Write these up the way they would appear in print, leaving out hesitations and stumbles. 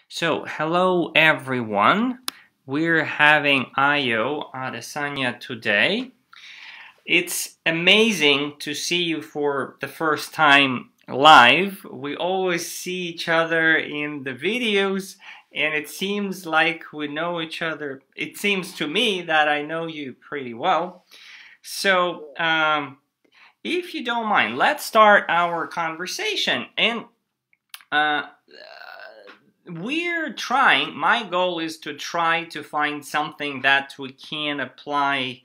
So, hello everyone. We're having Ayo Adesanya today. It's amazing to see you for the first time live. We always see each other in the videos, and it seems like we know each other. It seems to me that I know you pretty well. So, if you don't mind, let's start our conversation. And uh, my goal is to try to find something that we can apply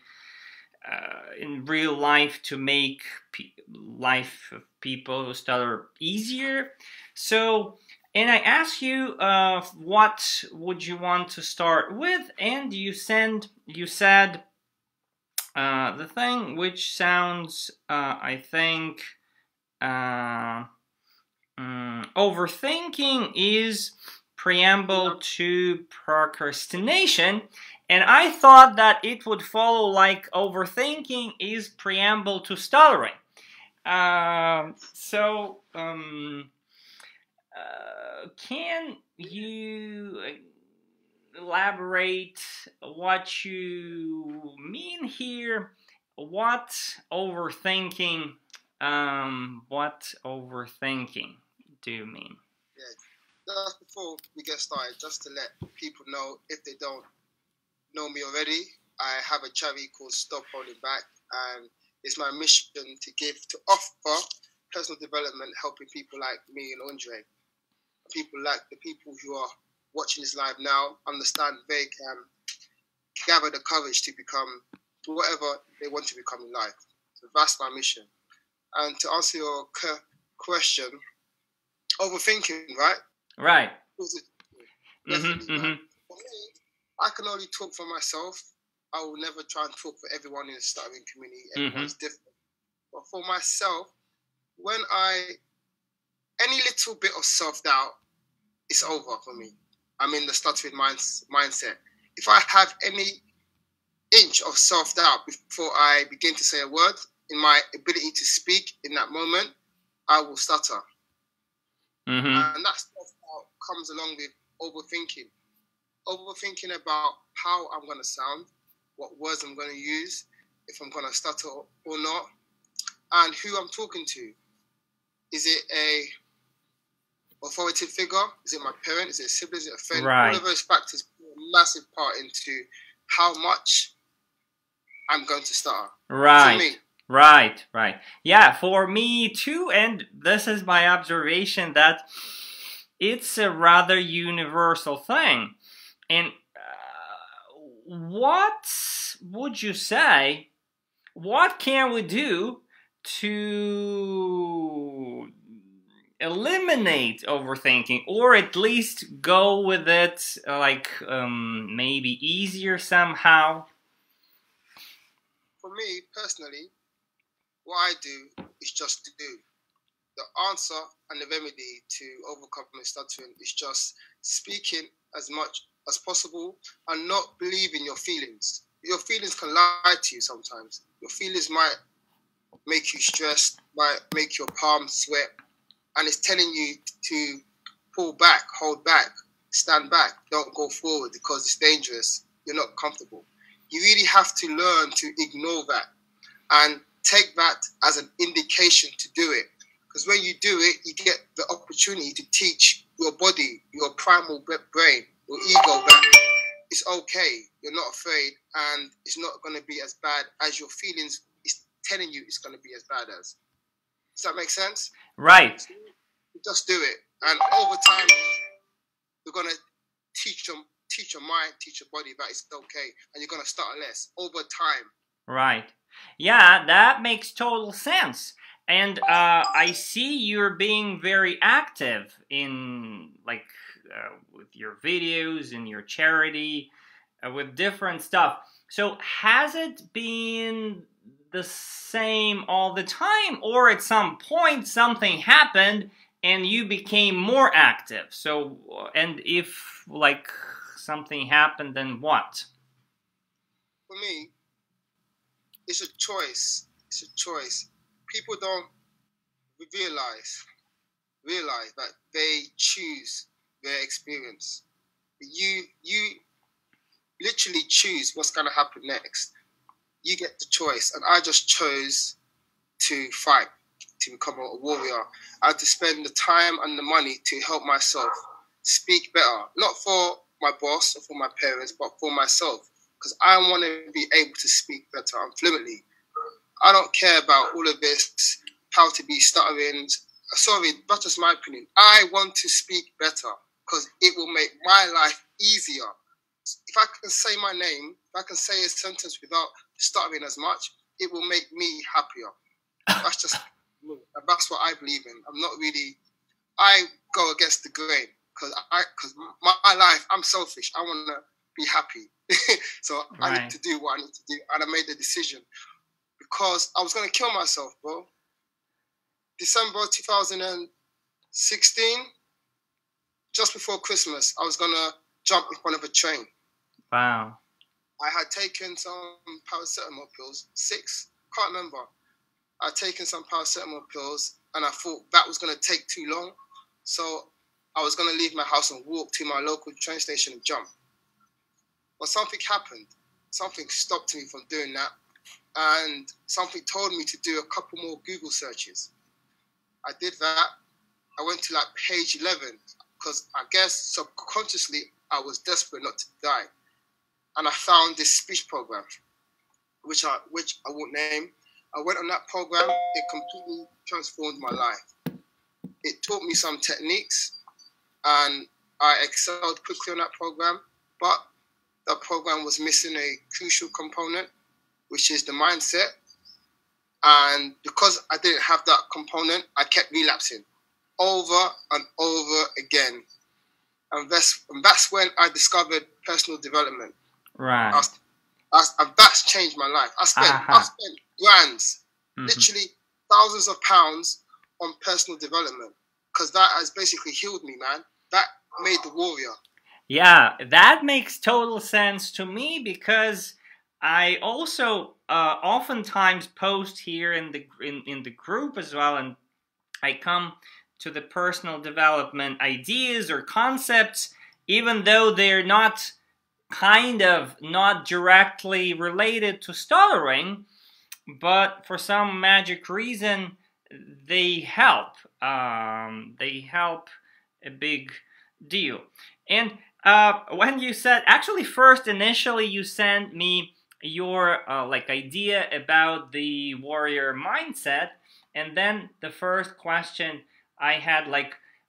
in real life to make life of people stutter easier. So, and I asked you, what would you want to start with? And you said the thing which sounds, I think, uh, overthinking is preamble to procrastination, and I thought that it would follow like overthinking is preamble to stuttering. Can you elaborate what you mean here? What overthinking? What overthinking do you mean? Yeah, just before we get started, just to let people know, if they don't know me already, I have a charity called Stop Holding Back, and it's my mission to offer personal development, helping people like me and Andre, people like the people who are watching this live now, understand they can gather the courage to become whatever they want to become in life. So that's my mission. And to answer your question, overthinking, right? Right. Definitely. For me, I can only talk for myself. I will never try and talk for everyone in the stuttering community. Everyone's different. But for myself, any little bit of self-doubt, it's over for me. I'm in the stuttering mindset. If I have any inch of self-doubt before I begin to say a word, in my ability to speak in that moment, I will stutter. And that self-doubt comes along with overthinking. Overthinking about how I'm going to sound, what words I'm going to use, if I'm going to stutter or not, and who I'm talking to. Is it a authoritative figure? Is it my parent? Is it a sibling? Is it a friend? Right. All of those factors play a massive part into how much I'm going to stutter. Right. For me. Right. Yeah, for me too, and this is my observation that it's a rather universal thing. And what would you say? What can we do to eliminate overthinking, or at least go with it maybe easier somehow? For me personally, what I do is just to do. The answer and the remedy to overcoming stuttering is just speaking as much as possible and not believing your feelings. Your feelings can lie to you sometimes. Your feelings might make you stressed, might make your palms sweat, and it's telling you to pull back, hold back, stand back, don't go forward because it's dangerous. You're not comfortable. You really have to learn to ignore that and take that as an indication to do it. Because when you do it, you get the opportunity to teach your body, your primal brain, your ego that it's okay, you're not afraid, and it's not going to be as bad as your feelings is telling you it's going to be as bad as. Does that make sense? Right. So just do it. And over time, you're going to teach your mind, teach your body that it's okay, and you're going to start less over time. Right. Yeah, that makes total sense. And I see you're being very active in, with your videos, in your charity, with different stuff. So has it been the same all the time, or at some point something happened and you became more active? So, and if, something happened, then what? For me, it's a choice. It's a choice. People don't realize that they choose their experience. You literally choose what's going to happen next. You get the choice, and I just chose to fight, to become a warrior. I had to spend the time and the money to help myself speak better, not for my boss or for my parents, but for myself, because I want to be able to speak better and fluently. I don't care about all of this, how to be stuttering. Sorry, that's just my opinion. I want to speak better because it will make my life easier. If I can say my name, if I can say a sentence without stuttering as much, it will make me happier. That's what I believe in. I'm not really, I go against the grain because my life, I'm selfish. I want to be happy. So right. I need to do what I need to do. And I made the decision because I was going to kill myself, bro. December 2016, just before Christmas, I was going to jump in front of a train. Wow. I had taken some paracetamol pills, 6, can't remember. I'd taken some paracetamol pills and I thought that was going to take too long. So I was going to leave my house and walk to my local train station and jump. But something happened. Something stopped me from doing that. And something told me to do a couple more Google searches. I did that. I went to like page 11 because I guess subconsciously I was desperate not to die. And I found this speech program, which I won't name. I went on that program. It completely transformed my life. It taught me some techniques and I excelled quickly on that program. But that program was missing a crucial component, which is the mindset. And because I didn't have that component, I kept relapsing over and over again. And that's when I discovered personal development. Right. And that's changed my life. I spent grands, literally thousands of pounds on personal development because that has basically healed me, man. That made the warrior. Yeah, that makes total sense to me because I also oftentimes post here in the group as well, and I come to the personal development ideas or concepts, even though they're not directly related to stuttering, but for some magic reason they help. They help a big deal. And when you said, actually first initially you sent me your idea about the warrior mindset, and then the first question I had,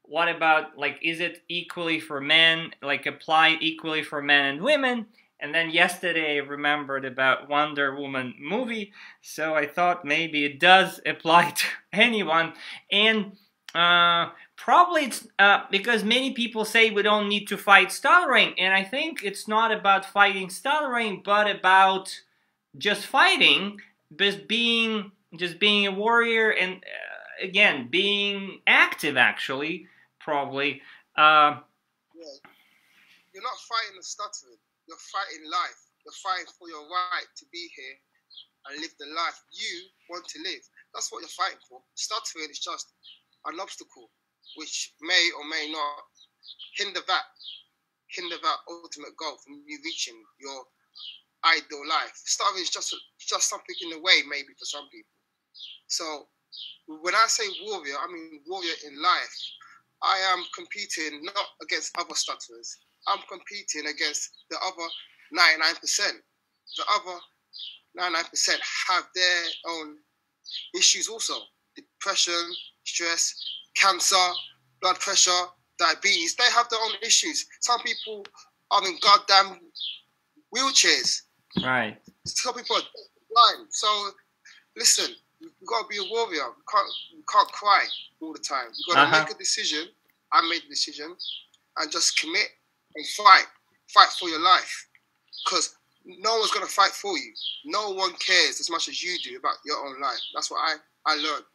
what about, is it equally for men, applied equally for men and women? And then yesterday I remembered about Wonder Woman movie, so I thought maybe it does apply to anyone. And probably it's because many people say we don't need to fight stuttering, and I think it's not about fighting stuttering, but about just fighting, just being a warrior, and again, being active, actually, probably. Yeah. You're not fighting the stuttering. You're fighting life. You're fighting for your right to be here and live the life you want to live. That's what you're fighting for. Stuttering is just an obstacle which may or may not hinder that ultimate goal from you reaching your ideal life. Stuttering is just something in the way, maybe, for some people. So when I say warrior, I mean warrior in life. I am competing not against other stutterers. I'm competing against the other 99%. The other 99% have their own issues also. Depression, stress, cancer, blood pressure, diabetes. They have their own issues. Some people are in goddamn wheelchairs. Right. Some people are blind. So listen, you've got to be a warrior. You can't cry all the time. You've got to make a decision. I made a decision and just commit and fight. Fight for your life. Because no one's going to fight for you. No one cares as much as you do about your own life. That's what I learned.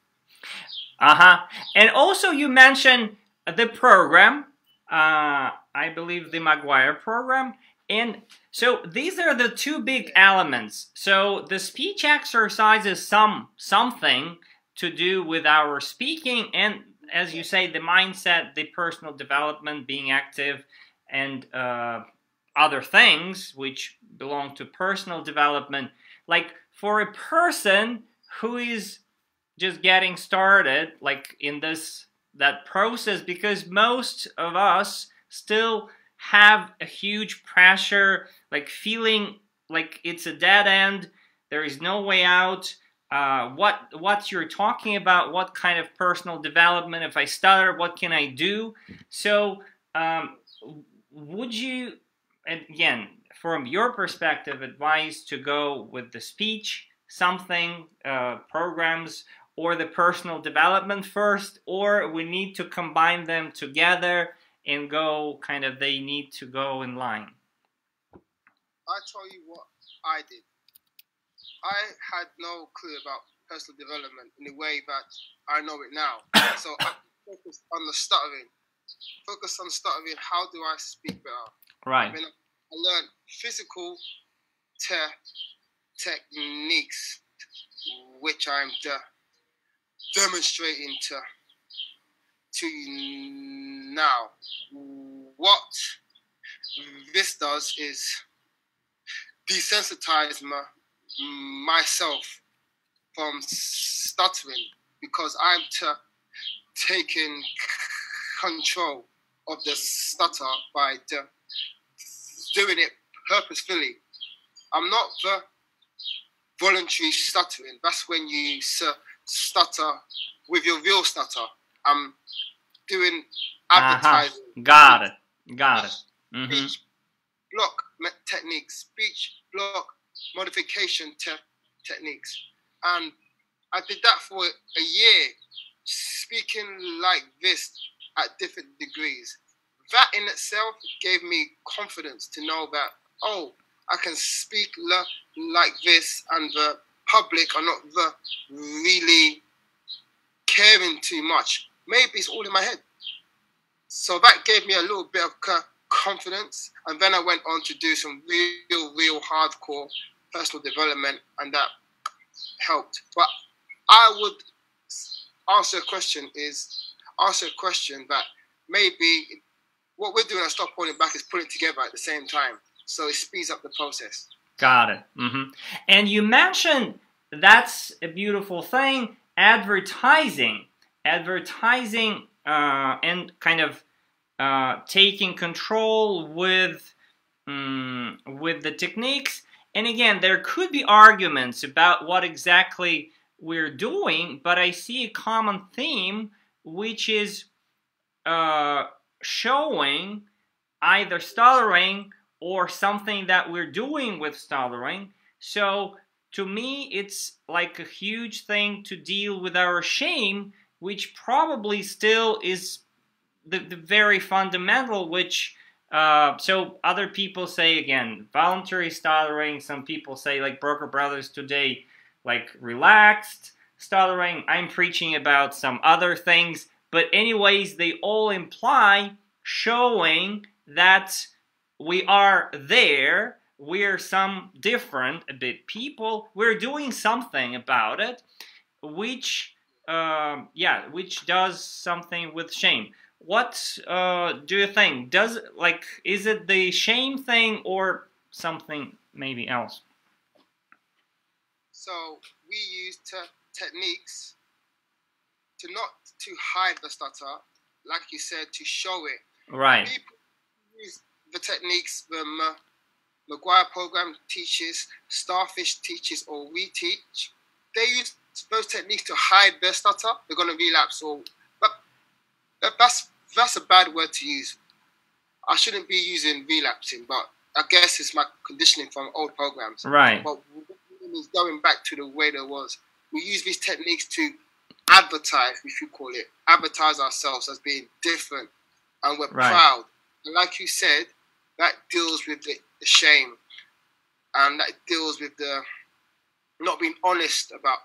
And also you mentioned the program, I believe the Maguire program. And so these are the two big elements. So the speech exercise is something to do with our speaking, and as you say, the mindset, the personal development, being active, and other things which belong to personal development. Like for a person who is just getting started, like in that process, because most of us still have a huge pressure, like feeling like it's a dead end, there is no way out. What you're talking about, what kind of personal development, if I stutter, what can I do? So would you, again, from your perspective, advise to go with the speech, something, programs, or the personal development first, or we need to combine them together and go kind of, they need to go in line? I tell you what I did. I had no clue about personal development in the way that I know it now. So I focused on the stuttering. Focus on stuttering. How do I speak better? Right. Then I learned physical techniques, which I'm demonstrating to you now. What this does is desensitize myself from stuttering, because I'm taking control of the stutter by doing it purposefully. I'm not the voluntary stuttering. That's when you stutter with your real stutter. I'm doing advertising. Got it. Mm-hmm. Speech block techniques, speech block modification techniques. And I did that for a year, speaking like this at different degrees. That in itself gave me confidence to know that, oh, I can speak like this, and the public are not really caring too much. Maybe it's all in my head. So that gave me a little bit of confidence, and then I went on to do some real hardcore personal development, and that helped. But I would answer a question that maybe what we're doing at Stop Holding Back is putting it together at the same time, so it speeds up the process. Got it. Mm-hmm. And you mentioned, that's a beautiful thing, advertising, and kind of taking control with the techniques. And again, there could be arguments about what exactly we're doing, but I see a common theme, which is showing either stuttering or something that we're doing with stuttering. So to me, it's like a huge thing to deal with our shame, which probably still is the very fundamental, which so other people say, again, voluntary stuttering. Some people say, like Broker Brothers today, like relaxed stuttering. I'm preaching about some other things, but anyways, they all imply showing that we are there, we're some different a bit people, we're doing something about it, which which does something with shame. What do you think? Is it the shame thing or something maybe else? So we use techniques not to hide the stutter, like you said, to show it. Right. People use the techniques the Maguire program teaches, Starfish teaches, or we teach. They use those techniques to hide their stutter. They're going to relapse, but that's a bad word to use. I shouldn't be using relapsing, but I guess it's my conditioning from old programs. Right. But it's going back to the way there was. We use these techniques to advertise, if you call it, advertise ourselves as being different, and we're proud. And like you said, that deals with the shame, and that deals with the not being honest about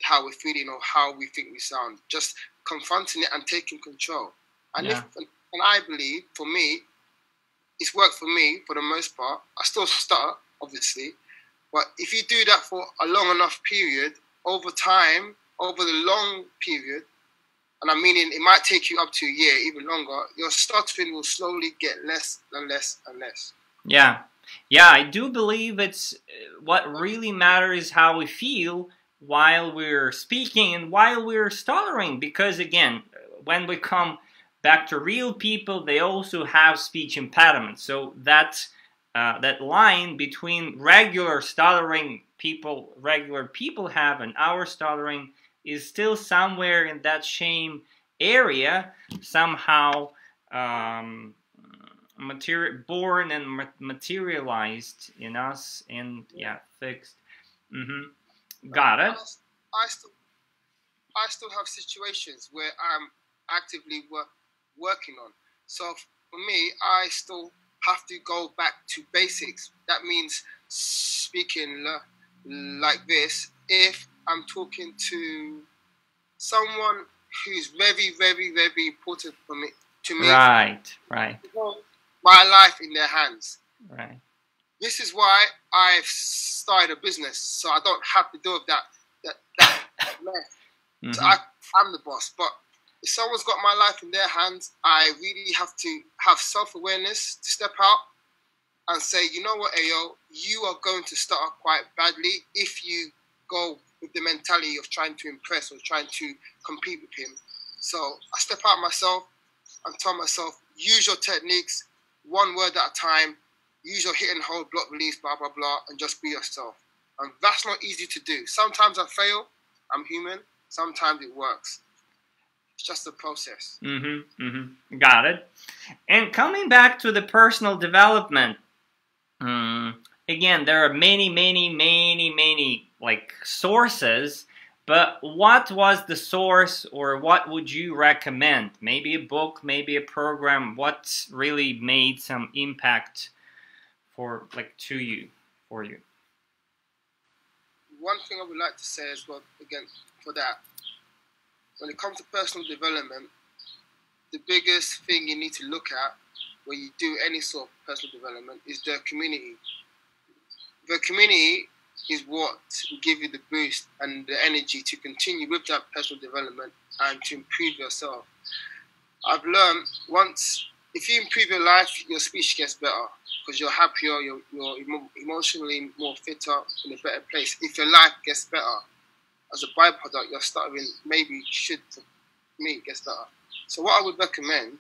how we're feeling or how we think we sound. Just confronting it and taking control. And and I believe, for me, it's worked for me for the most part. I still stutter, obviously, but if you do that for a long enough period, over time, over the long period, and I'm meaning it might take you up to a year, even longer, your stuttering will slowly get less and less and less. Yeah. Yeah, I do believe it's what really matters is how we feel while we're speaking and while we're stuttering. Because again, when we come back to real people, they also have speech impediments. So that's that line between regular people have, and our stuttering is still somewhere in that shame area, somehow born and materialized in us, and fixed. Got it. I still have situations where I'm actively working on. So for me, I still have to go back to basics. That means speaking like this. If I'm talking to someone who's very, very, very important to me. Right. My life in their hands. Right. This is why I've started a business, so I don't have to deal with that. So I'm the boss. But if someone's got my life in their hands, I really have to have self-awareness to step out and say, you know what, Ayo, you are going to start off quite badly if you go with the mentality of trying to impress or trying to compete with him. So I step out myself and tell myself, use your techniques, one word at a time, use your hit and hold, block release, blah, blah, blah, and just be yourself. And that's not easy to do. Sometimes I fail. I'm human. Sometimes it works. It's just a process. Got it. And coming back to the personal development, again, there are many like sources, but what was the source, or what would you recommend? Maybe a book, maybe a program. What really made some impact for you? One thing I would like to say as well, again, for that, when it comes to personal development, the biggest thing you need to look at when you do any sort of personal development is the community. The community is what will give you the boost and the energy to continue with that personal development and to improve yourself. I've learned if you improve your life, your speech gets better because you're happier, you're emotionally more fitter, in a better place. If your life gets better, as a byproduct, your stuttering maybe should, for me, get better. So what I would recommend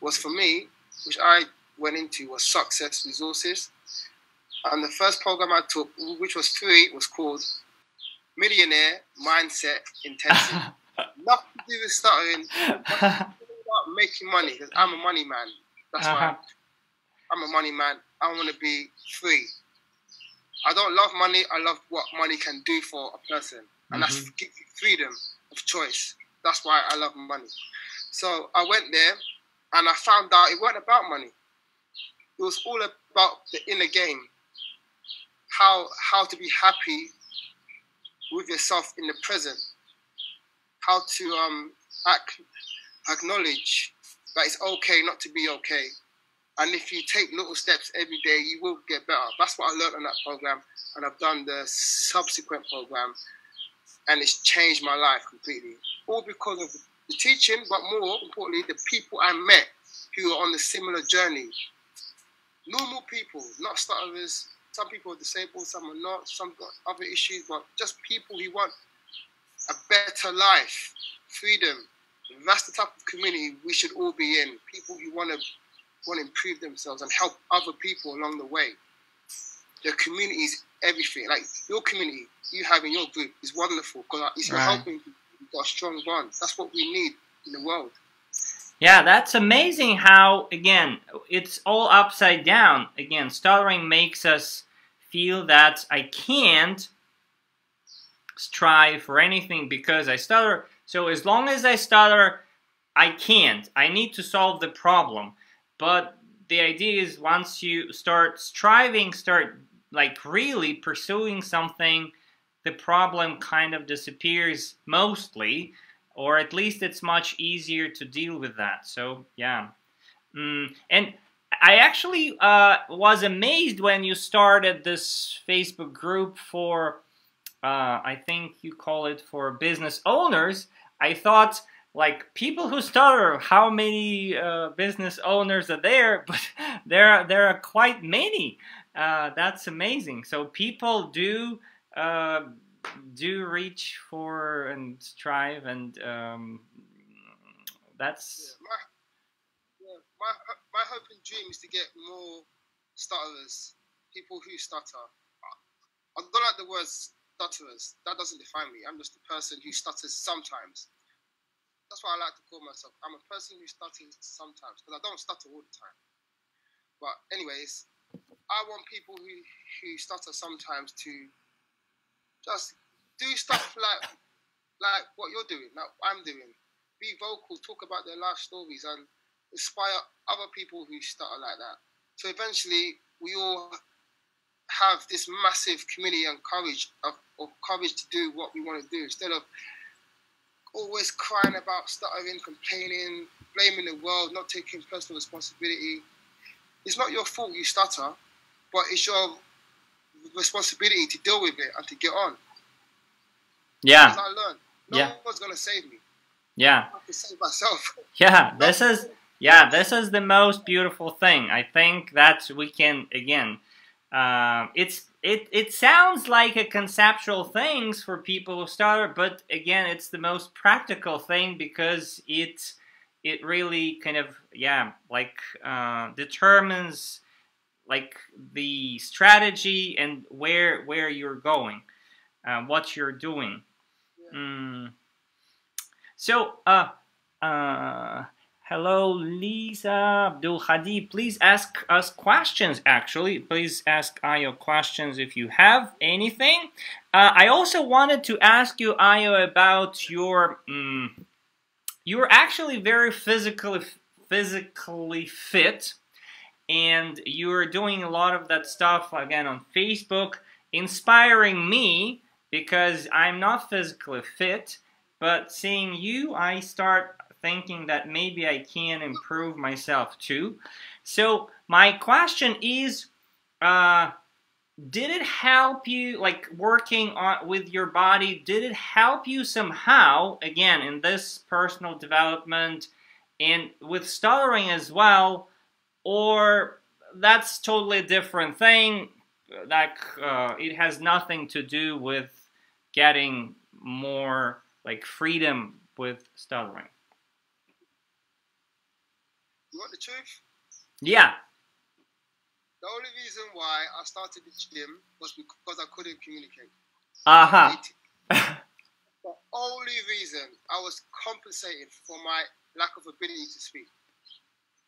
was, for me, which I went into, was Success Resources. And the first program I took, which was free, was called Millionaire Mindset Intensive. Nothing to do with stuttering, about making money, because I'm a money man. That's why I'm a money man. I want to be free. I don't love money. I love what money can do for a person. And that's freedom of choice. That's why I love money. So I went there and I found out it wasn't about money. It was all about the inner game. How to be happy with yourself in the present. How to acknowledge that it's okay not to be okay. And if you take little steps every day, you will get better. That's what I learned on that program. And I've done the subsequent program. And it's changed my life completely. All because of the teaching, but more importantly, the people I met who are on the similar journey. Normal people, not stutterers. Some people are disabled, some are not, some got other issues, but just people who want a better life, freedom. That's the type of community we should all be in. People who want to improve themselves and help other people along the way. The community is everything. Like your community you have in your group is wonderful because you're helping people. You've got a strong bond. That's what we need in the world. Yeah, that's amazing how, again, it's all upside down. Again, stuttering makes us feel that I can't strive for anything because I stutter. So as long as I stutter, I can't. I need to solve the problem. But the idea is once you start striving, start like really pursuing something, the problem kind of disappears mostly, or at least it's much easier to deal with that. So yeah. And I actually was amazed when you started this Facebook group for, I think you call it for business owners. I thought like people who stutter, how many business owners are there? But there are quite many. That's amazing. So people do reach for and strive, and that's My hope and dream is to get more stutterers, people who stutter. I don't like the word stutterers. That doesn't define me. I'm just a person who stutters sometimes. That's what I like to call myself. I'm a person who stutters sometimes because I don't stutter all the time. But anyways, I want people who stutter sometimes to just do stuff like what you're doing, like I'm doing. Be vocal, talk about their life stories, and inspire other people who stutter like that. So eventually, we all have this massive community and courage of courage to do what we want to do instead of always crying about stuttering, complaining, blaming the world, not taking personal responsibility. It's not your fault you stutter, but it's your responsibility to deal with it and to get on. Yeah. As I learned, no one's gonna save me. Yeah. I have to save myself. Yeah, this is the most beautiful thing. I think that we can again. It sounds like a conceptual things for people who stutter, but again, it's the most practical thing because it really kind of determines like the strategy and where you're going, what you're doing. Yeah. So hello, Lisa Abdul Hadi. Please ask us questions, actually. Please ask Ayo questions if you have anything. I also wanted to ask you, Ayo, about your... you're actually very physically fit, and you're doing a lot of that stuff, again, on Facebook, inspiring me, because I'm not physically fit, but seeing you, I start thinking that maybe I can improve myself too. So my question is, did it help you, like working with your body, did it help you somehow, again, in this personal development and with stuttering as well, or that's totally a different thing, like it has nothing to do with getting more like freedom with stuttering? You want the truth? Yeah. The only reason why I started the gym was because I couldn't communicate. The only reason I was compensating for my lack of ability to speak.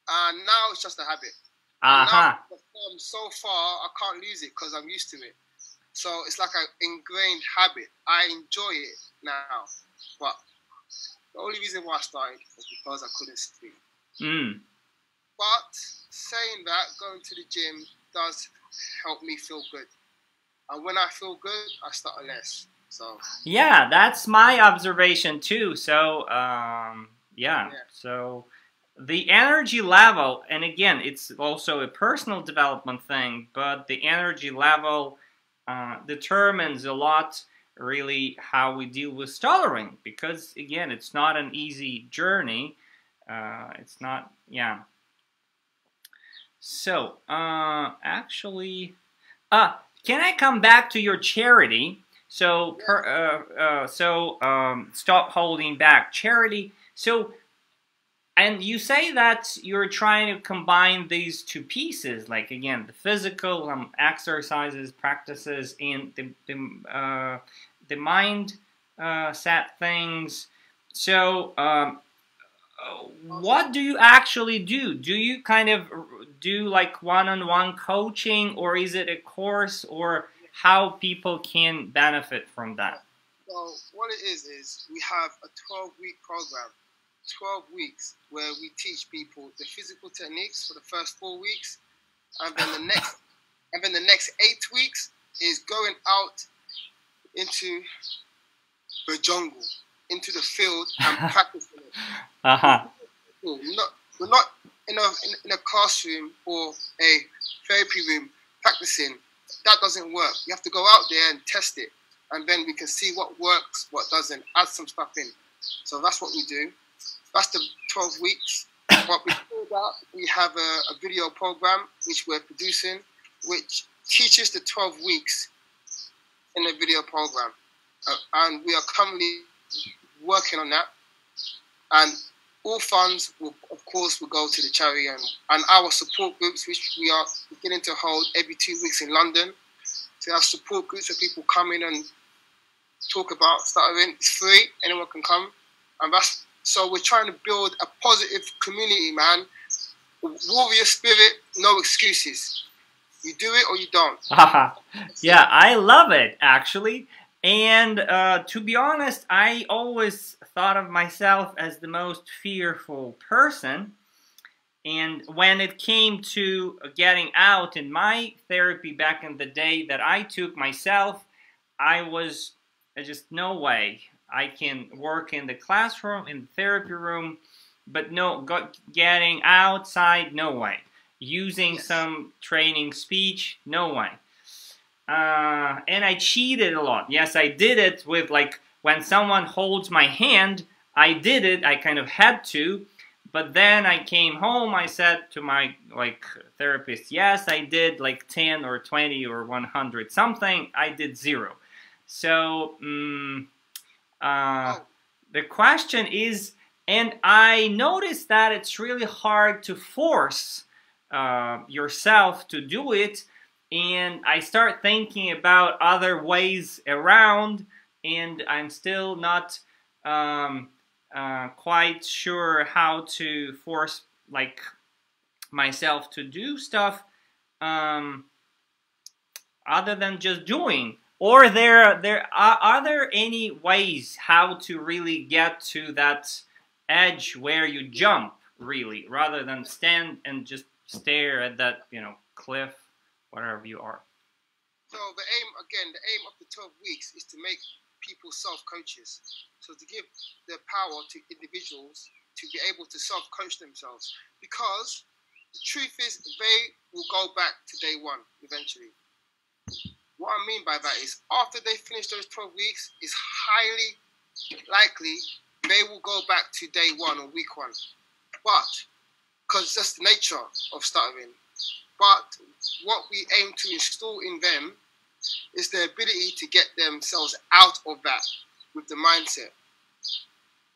And now it's just a habit. Now I've come so far, I can't lose it because I'm used to it. So it's like an ingrained habit. I enjoy it now. But the only reason why I started was because I couldn't speak. But saying that, going to the gym does help me feel good. And when I feel good, I stutter less. So yeah, that's my observation too. So so the energy level, and again, it's also a personal development thing, but the energy level determines a lot really how we deal with stuttering, because again, it's not an easy journey. It's not, So, actually, can I come back to your charity? So, stop holding back charity. So, and you say that you're trying to combine these two pieces, like again, the physical exercises, practices, and the mind set things. So, what do you actually do? Do you kind of do like one-on-one coaching, or is it a course, or how people can benefit from that? So what it is we have a 12-week program, 12 weeks, where we teach people the physical techniques for the first 4 weeks, and then the next 8 weeks is going out into the jungle, into the field, and practicing it. We're not in a classroom or a therapy room practicing. That doesn't work. You have to go out there and test it, and then we can see what works, what doesn't, add some stuff in. So that's what we do. That's the 12 weeks. But before that, we have a video program which we're producing, which teaches the 12 weeks in the video program. And we are currently working on that. And all funds, will, of course, will go to the charity and our support groups, which we are beginning to hold every 2 weeks in London. So our support groups where people come in and talk about stuttering. It's free, anyone can come. And so we're trying to build a positive community, man. Warrior spirit, no excuses. You do it or you don't. Yeah, I love it, actually. And to be honest, I always thought of myself as the most fearful person. And when it came to getting out in my therapy back in the day that I took myself, I was just, no way. I can work in the classroom, in the therapy room, but no, getting outside, no way. Using some training speech, no way. And I cheated a lot. Yes, I did it with, like, when someone holds my hand, I did it, I kind of had to. But then I came home, I said to my, like, therapist, yes, I did like 10 or 20 or 100 something, I did 0. So, the question is, and I noticed that it's really hard to force yourself to do it, and I start thinking about other ways around, and I'm still not quite sure how to force, like, myself to do stuff other than just doing. Or are there any ways how to really get to that edge where you jump, really, rather than stand and just stare at that, you know, cliff, wherever you are? So the aim of the 12 weeks is to make people self-coaches. So to give the power to individuals to be able to self-coach themselves. Because the truth is, they will go back to day one eventually. What I mean by that is, after they finish those 12 weeks, it's highly likely they will go back to day one or week one. But, because that's the nature of stuttering. But what we aim to install in them is the ability to get themselves out of that with the mindset.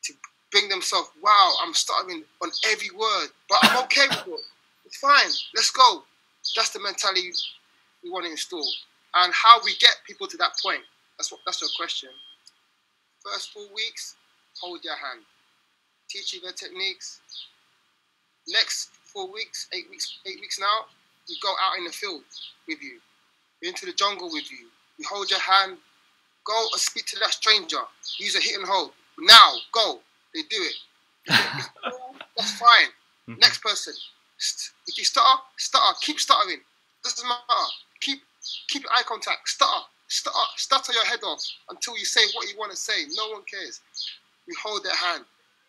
To bring themselves, wow, I'm stuttering on every word, but I'm okay with it. It's fine, let's go. That's the mentality we want to install. And how we get people to that point, that's your question. First 4 weeks, hold your hand. Teach you the techniques. Next 4 weeks, 8 weeks now, we go out in the field with you. We're into the jungle with you. We hold your hand. Go and speak to that stranger. Use a hit and hold. Now, go. They do it. That's fine. Next person. If you stutter, keep stuttering. Doesn't matter. Keep eye contact. Stutter your head off until you say what you want to say. No one cares. We hold their hand.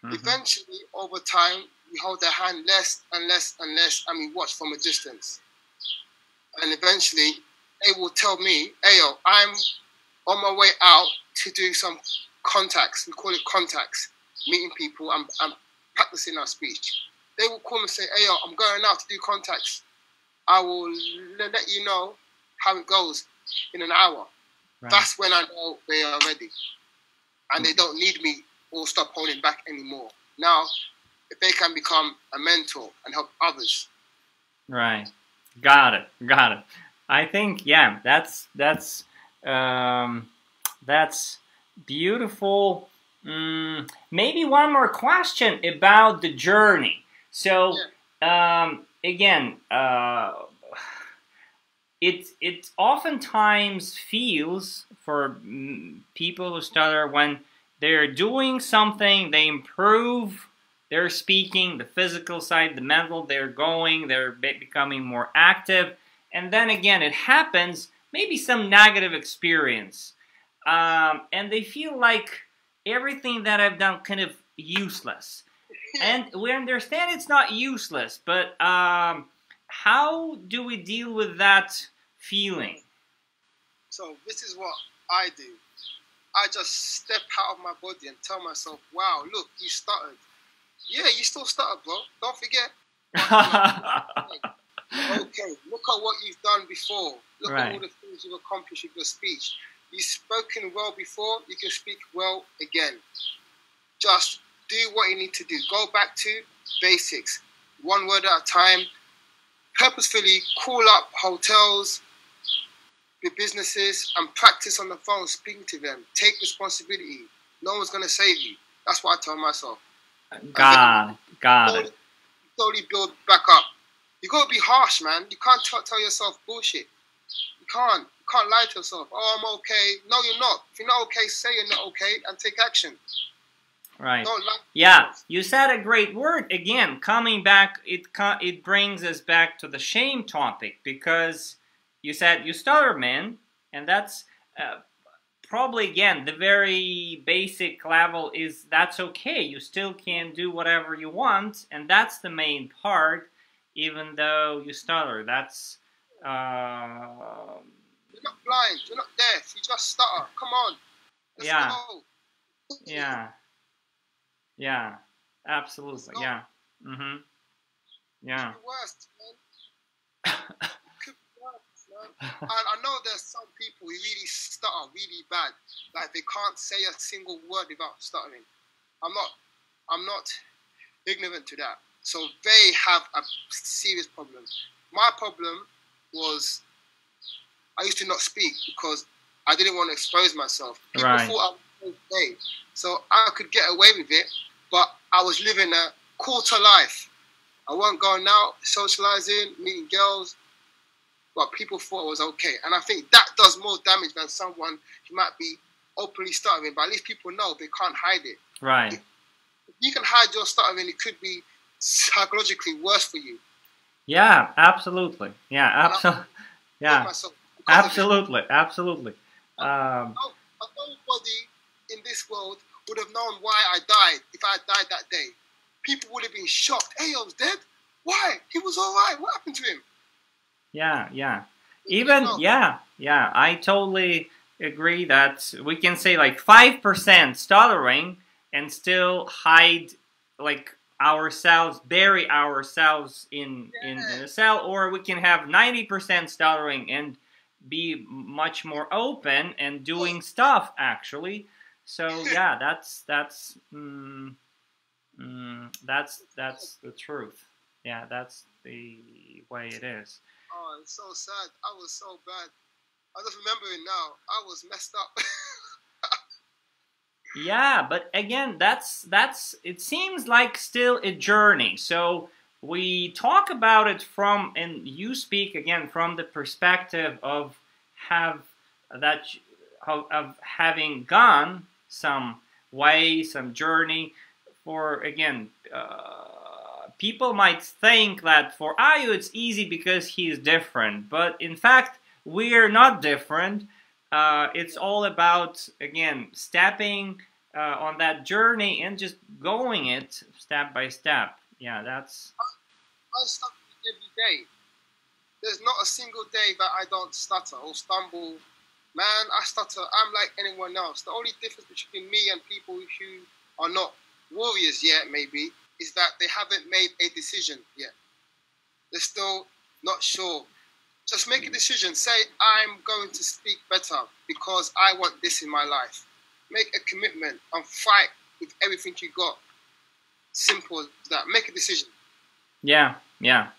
Eventually, over time, we hold their hand less and less and less, and we watch from a distance. And eventually, they will tell me, hey, yo, I'm on my way out to do some contacts. We call it contacts. Meeting people and practicing our speech. They will call me and say, hey, yo, I'm going out to do contacts. I will let you know how it goes in an hour. Right. That's when I know they are ready. And they don't need me or stop holding back anymore. Now, if they can become a mentor and help others. Right. Got it. I think, yeah, that's beautiful. Maybe one more question about the journey. So, again, it oftentimes feels for people who stutter when they're doing something, they improve their speaking, the physical side, the mental, they're becoming more active. And then again, it happens, maybe some negative experience. And they feel like everything that I've done kind of useless. And we understand it's not useless, but how do we deal with that feeling? So this is what I do. I just step out of my body and tell myself, wow, look, you stuttered. Yeah, you still stutter, bro. Don't forget. But, okay, look at what you've done before. Look at all the things you've accomplished with your speech. You've spoken well before, you can speak well again. Just do what you need to do. Go back to basics. One word at a time. Purposefully call up hotels, the businesses, and practice on the phone, speaking to them. Take responsibility. No one's going to save you. That's what I tell myself. Got it. Slowly build back up. You got to be harsh, man. You can't tell yourself bullshit. You can't lie to yourself. Oh, I'm okay. No, you're not. If you're not okay, say you're not okay and take action. Right. Yeah, you said a great word. Again, coming back, it brings us back to the shame topic, because you said you stutter, man, and that's probably, again, the very basic level is that's okay. You still can do whatever you want, and that's the main part, even though you stutter. That's... You're not blind. You're not deaf. You just stutter. Come on. Let's go. Yeah. Yeah, absolutely. Yeah. Mm-hmm. Yeah. It could be worse, man. It could be worse, man. And I know there's some people who really stutter really bad. Like they can't say a single word without stuttering. I'm not ignorant to that. So they have a serious problem. My problem was I used to not speak because I didn't want to expose myself. People thought I was okay. So I could get away with it, but I was living a quarter life. I wasn't going out, socializing, meeting girls, but people thought it was okay. And I think that does more damage than someone who might be openly stuttering, but at least people know they can't hide it. Right. If you can hide your stuttering, it could be psychologically worse for you. Yeah, absolutely. Yeah, absolutely. Yeah, absolutely, absolutely. Nobody in this world would have known why I died if I died that day. People would have been shocked. Hey, I was dead? Why? He was all right. What happened to him? Yeah, yeah. Even, yeah, I totally agree that we can say like 5% stuttering and still hide like ourselves, bury ourselves in a cell, or we can have 90% stuttering and be much more open and doing stuff actually. So yeah, that's the truth. Yeah, that's the way it is. Oh, it's so sad. I was so bad. I just remember it now. I was messed up. Yeah, but again, that's it seems like still a journey. So we talk about it from, and you speak again from the perspective of having gone some way, some journey. For again, people might think that for Ayo it's easy because he's different, but in fact we're not different. It's all about, again, stepping on that journey and just going it step by step. Yeah, that's... I stutter every day. There's not a single day that I don't stutter or stumble. Man, I stutter. I'm like anyone else. The only difference between me and people who are not warriors yet, maybe, is that they haven't made a decision yet. They're still not sure. Just make a decision. Say, I'm going to speak better because I want this in my life. Make a commitment and fight with everything you got. Simple as that. Make a decision. Yeah. Join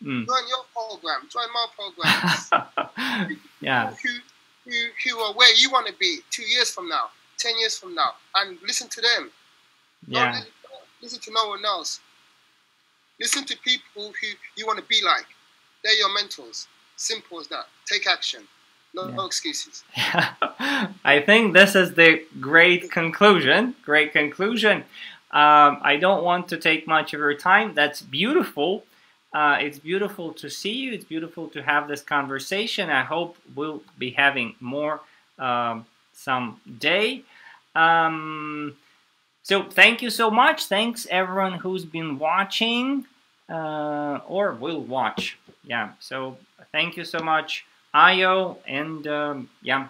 your program. Join my program. Yeah. Who are where you want to be 2 years from now, 10 years from now, and listen to them. Yeah. Don't listen to no one else. Listen to people who you want to be like. They're your mentors. Simple as that. Take action. No excuses. I think this is the great conclusion. Great conclusion. I don't want to take much of your time. That's beautiful. It's beautiful to see you. It's beautiful to have this conversation. I hope we'll be having more someday. So thank you so much. Thanks everyone who's been watching or will watch. Yeah. So thank you so much, Ayo, and yeah,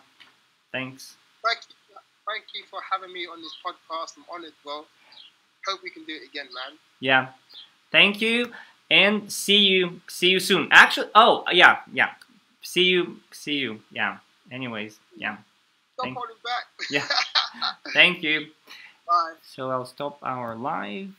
thanks. Thank you for having me on this podcast. I'm honored, bro. hope we can do it again, man. Yeah. Thank you, and see you soon. Actually, oh yeah. See you. Yeah. Anyways, yeah. Stop holding back. Yeah. Thank you. Bye. So I'll stop our live.